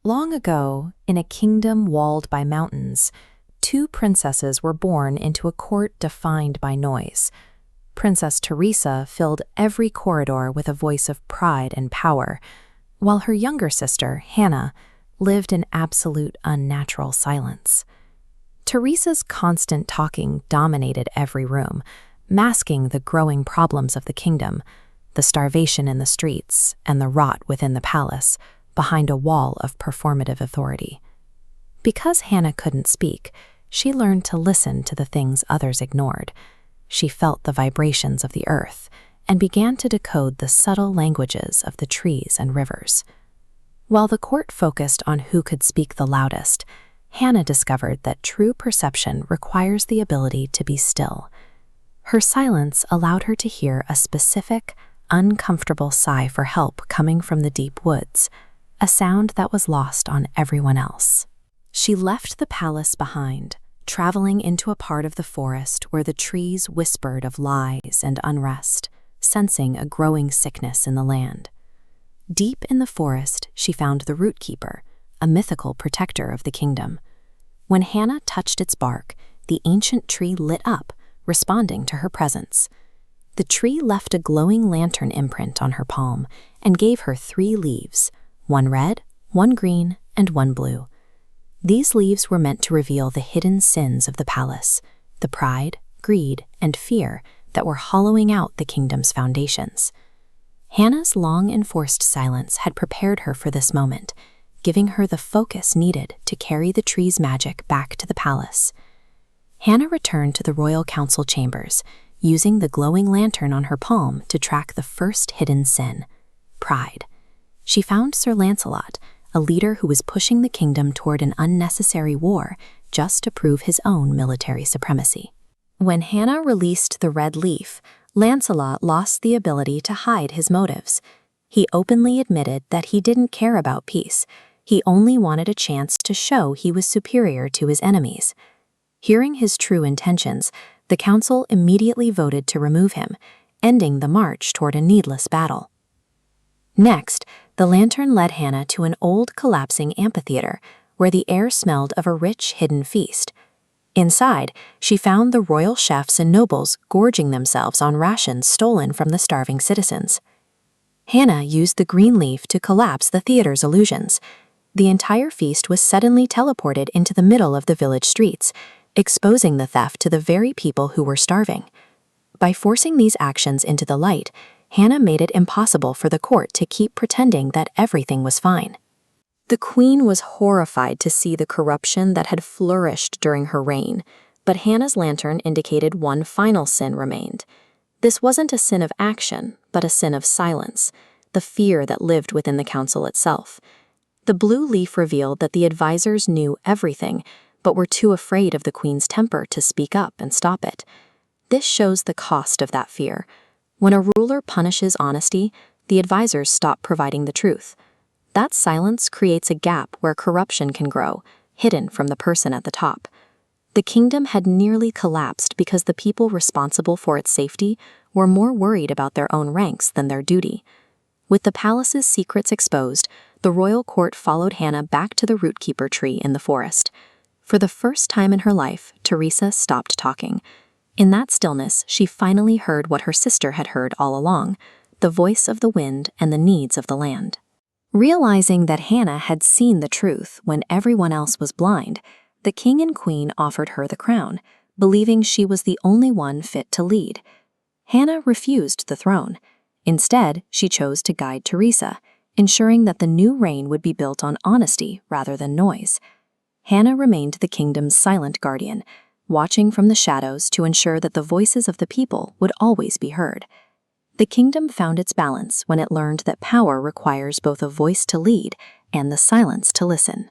Long ago, in a kingdom walled by mountains, two princesses were born into a court defined by noise. Princess Teresa filled every corridor with a voice of pride and power, while her younger sister, Hannah, lived in absolute unnatural silence. Teresa's constant talking dominated every room, masking the growing problems of the kingdom, the starvation in the streets, and the rot within the palace, behind a wall of performative authority. Because Hannah couldn't speak, she learned to listen to the things others ignored. She felt the vibrations of the earth and began to decode the subtle languages of the trees and rivers. While the court focused on who could speak the loudest, Hannah discovered that true perception requires the ability to be still. Her silence allowed her to hear a specific, uncomfortable sigh for help coming from the deep woods, a sound that was lost on everyone else. She left the palace behind, traveling into a part of the forest where the trees whispered of lies and unrest, sensing a growing sickness in the land. Deep in the forest, she found the root keeper, a mythical protector of the kingdom. When Hannah touched its bark, the ancient tree lit up, responding to her presence. The tree left a glowing lantern imprint on her palm and gave her 3 leaves, one red, one green, and one blue. These leaves were meant to reveal the hidden sins of the palace, the pride, greed, and fear that were hollowing out the kingdom's foundations. Hannah's long enforced silence had prepared her for this moment, giving her the focus needed to carry the tree's magic back to the palace. Hannah returned to the royal council chambers, using the glowing lantern on her palm to track the first hidden sin, pride. She found Sir Lancelot, a leader who was pushing the kingdom toward an unnecessary war just to prove his own military supremacy. When Hannah released the red leaf, Lancelot lost the ability to hide his motives. He openly admitted that he didn't care about peace. He only wanted a chance to show he was superior to his enemies. Hearing his true intentions, the council immediately voted to remove him, ending the march toward a needless battle. Next, the lantern led Hannah to an old collapsing amphitheater where the air smelled of a rich hidden feast. Inside, she found the royal chefs and nobles gorging themselves on rations stolen from the starving citizens. Hannah used the green leaf to collapse the theater's illusions. The entire feast was suddenly teleported into the middle of the village streets, exposing the theft to the very people who were starving. By forcing these actions into the light, Hannah made it impossible for the court to keep pretending that everything was fine. The queen was horrified to see the corruption that had flourished during her reign, but Hannah's lantern indicated one final sin remained. This wasn't a sin of action, but a sin of silence, the fear that lived within the council itself. The blue leaf revealed that the advisors knew everything, but were too afraid of the queen's temper to speak up and stop it. This shows the cost of that fear. When a ruler punishes honesty, the advisors stop providing the truth. That silence creates a gap where corruption can grow, hidden from the person at the top. The kingdom had nearly collapsed because the people responsible for its safety were more worried about their own ranks than their duty. With the palace's secrets exposed, the royal court followed Hannah back to the rootkeeper tree in the forest. For the first time in her life, Teresa stopped talking. In that stillness, she finally heard what her sister had heard all along, the voice of the wind and the needs of the land. Realizing that Hannah had seen the truth when everyone else was blind, the king and queen offered her the crown, believing she was the only one fit to lead. Hannah refused the throne. Instead, she chose to guide Teresa, ensuring that the new reign would be built on honesty rather than noise. Hannah remained the kingdom's silent guardian, watching from the shadows to ensure that the voices of the people would always be heard. The kingdom found its balance when it learned that power requires both a voice to lead and the silence to listen.